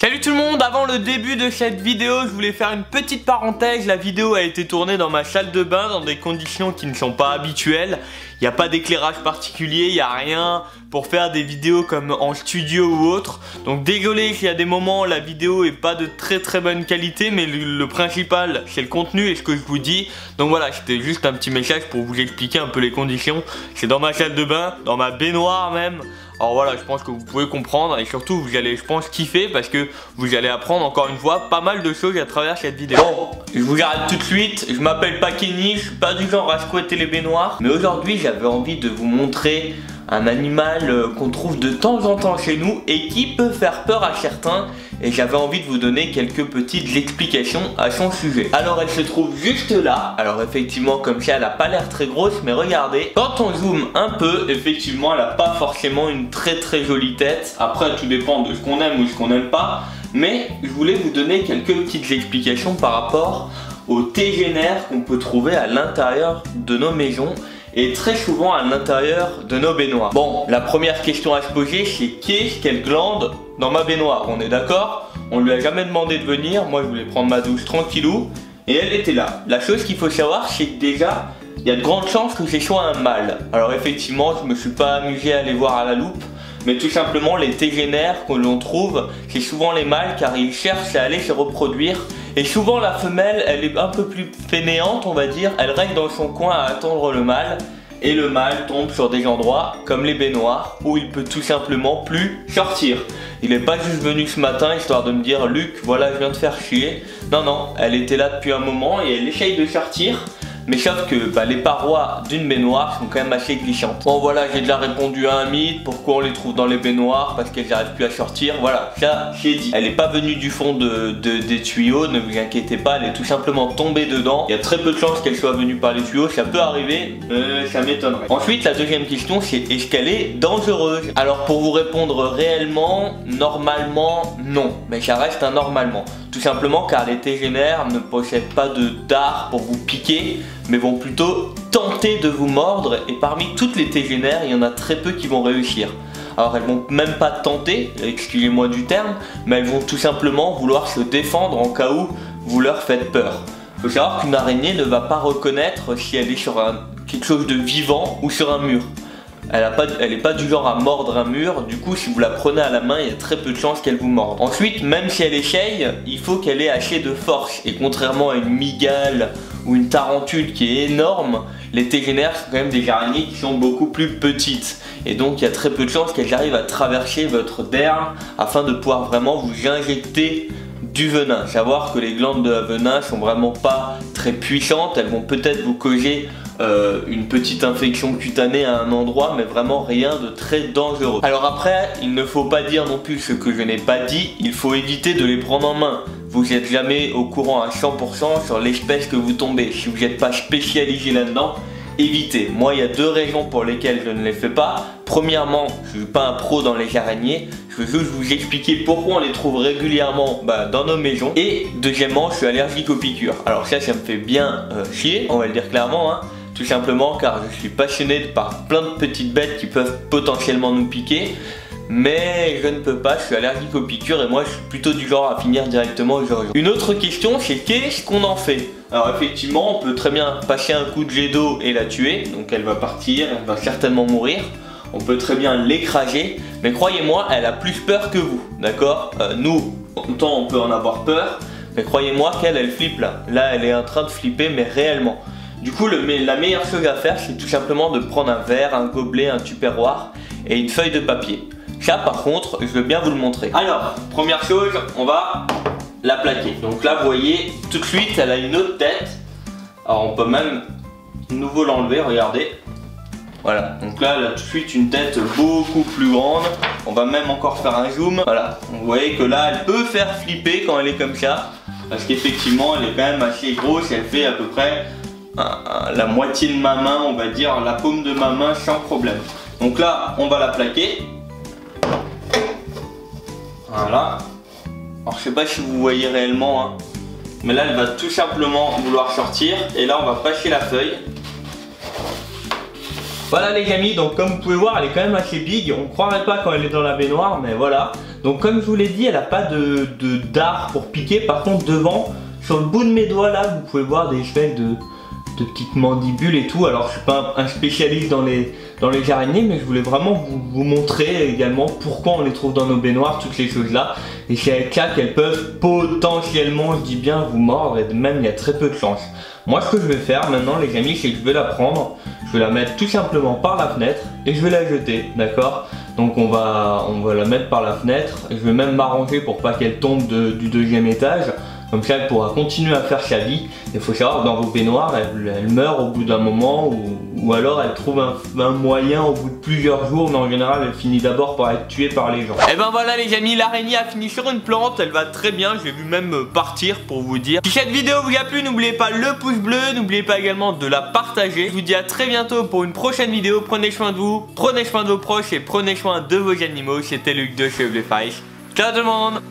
Salut tout le monde, avant le début de cette vidéo, je voulais faire une petite parenthèse. La vidéo a été tournée dans ma salle de bain dans des conditions qui ne sont pas habituelles. Il n'y a pas d'éclairage particulier, il n'y a rien pour faire des vidéos comme en studio ou autre. Donc désolé s'il y a des moments la vidéo est pas de très bonne qualité, mais le principal c'est le contenu et ce que je vous dis. Donc voilà, c'était juste un petit message pour vous expliquer un peu les conditions. C'est dans ma salle de bain, dans ma baignoire même. Alors voilà, je pense que vous pouvez comprendre et surtout vous allez, je pense, kiffer parce que vous allez apprendre encore une fois pas mal de choses à travers cette vidéo. Bon, je vous arrête tout de suite, je m'appelle pas Kenny, je suis pas du genre à squatter les baignoires. Mais aujourd'hui j'avais envie de vous montrer un animal qu'on trouve de temps en temps chez nous et qui peut faire peur à certains. Et j'avais envie de vous donner quelques petites explications à son sujet. Alors elle se trouve juste là. Alors effectivement comme ça elle a pas l'air très grosse, mais regardez, quand on zoome un peu, effectivement elle a pas forcément une très jolie tête. Après tout dépend de ce qu'on aime ou ce qu'on n'aime pas. Mais je voulais vous donner quelques petites explications par rapport aux tégénaires qu'on peut trouver à l'intérieur de nos maisons et très souvent à l'intérieur de nos baignoires. Bon, la première question à se poser, c'est qu'est-ce qu'elle glande dans ma baignoire? On est d'accord? On lui a jamais demandé de venir, moi je voulais prendre ma douche tranquillou et elle était là. La chose qu'il faut savoir, c'est que déjà, il y a de grandes chances que ce soit un mâle. Alors effectivement, je me suis pas amusé à aller voir à la loupe, mais tout simplement les tégénaires que l'on trouve, c'est souvent les mâles car ils cherchent à aller se reproduire. Et souvent la femelle, elle est un peu plus fainéante, on va dire, elle reste dans son coin à attendre le mâle. Et le mâle tombe sur des endroits comme les baignoires où il peut tout simplement plus sortir. Il n'est pas juste venu ce matin histoire de me dire Luc, voilà je viens de faire chier. Non, elle était là depuis un moment et elle essaye de sortir. Mais sauf que les parois d'une baignoire sont quand même assez glissantes. Bon voilà, j'ai déjà répondu à un mythe. Pourquoi on les trouve dans les baignoires? Parce qu'elles n'arrivent plus à sortir. Voilà, ça c'est dit. Elle n'est pas venue du fond des tuyaux, ne vous inquiétez pas, elle est tout simplement tombée dedans. Il y a très peu de chances qu'elle soit venue par les tuyaux, ça peut arriver, ça m'étonnerait. Ensuite, la deuxième question c'est est-ce qu'elle est dangereuse? Alors pour vous répondre réellement, normalement non. Mais ça reste un normalement. Tout simplement car les tégénaires ne possèdent pas de dard pour vous piquer, mais vont plutôt tenter de vous mordre. Et parmi toutes les tégénaires, il y en a très peu qui vont réussir. Alors elles vont même pas tenter, excusez-moi du terme, mais elles vont tout simplement vouloir se défendre en cas où vous leur faites peur. Il faut savoir qu'une araignée ne va pas reconnaître si elle est sur quelque chose de vivant ou sur un mur. Elle n'est pas du genre à mordre un mur, du coup si vous la prenez à la main, il y a très peu de chances qu'elle vous morde. Ensuite, même si elle essaye, il faut qu'elle ait assez de force. Et contrairement à une mygale ou une tarentule qui est énorme, les tégénaires sont quand même des araignées qui sont beaucoup plus petites. Et donc il y a très peu de chances qu'elles arrivent à traverser votre derme afin de pouvoir vraiment vous injecter du venin. Savoir que les glandes de venin sont vraiment pas très puissantes, elles vont peut-être vous causer une petite infection cutanée à un endroit, mais vraiment rien de très dangereux. Alors après, il ne faut pas dire non plus ce que je n'ai pas dit, il faut éviter de les prendre en main. Vous n'êtes jamais au courant à 100% sur l'espèce que vous tombez. Si vous n'êtes pas spécialisé là-dedans, évitez. Moi, il y a deux raisons pour lesquelles je ne les fais pas. Premièrement, je ne suis pas un pro dans les araignées. Je veux juste vous expliquer pourquoi on les trouve régulièrement dans nos maisons. Et deuxièmement, je suis allergique aux piqûres. Alors ça me fait bien chier, on va le dire clairement, hein. Tout simplement car je suis passionné par plein de petites bêtes qui peuvent potentiellement nous piquer. Mais je ne peux pas, je suis allergique aux piqûres et moi je suis plutôt du genre à finir directement aux urgences. Une autre question, c'est qu'est-ce qu'on en fait? Alors effectivement, on peut très bien passer un coup de jet d'eau et la tuer. Donc elle va partir, elle va certainement mourir. On peut très bien l'écraser. Mais croyez-moi, elle a plus peur que vous, d'accord? Nous, autant on peut en avoir peur. Mais croyez-moi qu'elle, elle flippe là. Là, elle est en train de flipper, mais réellement. Du coup, la meilleure chose à faire, c'est tout simplement de prendre un verre, un gobelet, un tupperware et une feuille de papier. Ça, par contre, je veux bien vous le montrer. Alors, première chose, on va la plaquer. Donc là, vous voyez, tout de suite, elle a une autre tête. Alors, on peut même de nouveau l'enlever, regardez. Voilà, donc là, elle a tout de suite une tête beaucoup plus grande. On va même encore faire un zoom. Voilà, vous voyez que là, elle peut faire flipper quand elle est comme ça. Parce qu'effectivement, elle est quand même assez grosse. Elle fait à peu près la moitié de ma main, on va dire la paume de ma main sans problème. Donc là on va la plaquer. Voilà. Alors je sais pas si vous voyez réellement hein, mais là elle va tout simplement vouloir sortir. Et là on va passer la feuille. Voilà les amis, donc comme vous pouvez voir elle est quand même assez big. On croirait pas quand elle est dans la baignoire, mais voilà. Donc comme je vous l'ai dit, elle n'a pas de dard pour piquer. Par contre devant, sur le bout de mes doigts là, vous pouvez voir des espèces de petites mandibules et tout. Alors je suis pas un spécialiste dans les araignées, mais je voulais vraiment vous montrer également pourquoi on les trouve dans nos baignoires, toutes ces choses là. Et c'est avec ça qu'elles peuvent potentiellement, je dis bien, vous mordre, et même il y a très peu de chance. Moi ce que je vais faire maintenant les amis, c'est que je vais la prendre, je vais la mettre tout simplement par la fenêtre et je vais la jeter, d'accord? Donc on va la mettre par la fenêtre, je vais même m'arranger pour pas qu'elle tombe du deuxième étage. Comme ça, elle pourra continuer à faire sa vie. Il faut savoir que dans vos baignoires, elle meurt au bout d'un moment ou alors elle trouve un moyen au bout de plusieurs jours. Mais en général, elle finit d'abord par être tuée par les gens. Et ben voilà les amis, l'araignée a fini sur une plante. Elle va très bien, je l'ai vu même partir pour vous dire. Si cette vidéo vous a plu, n'oubliez pas le pouce bleu. N'oubliez pas également de la partager. Je vous dis à très bientôt pour une prochaine vidéo. Prenez soin de vous, prenez soin de vos proches et prenez soin de vos animaux. C'était Luc de chez Blefaiche. Ciao tout le monde.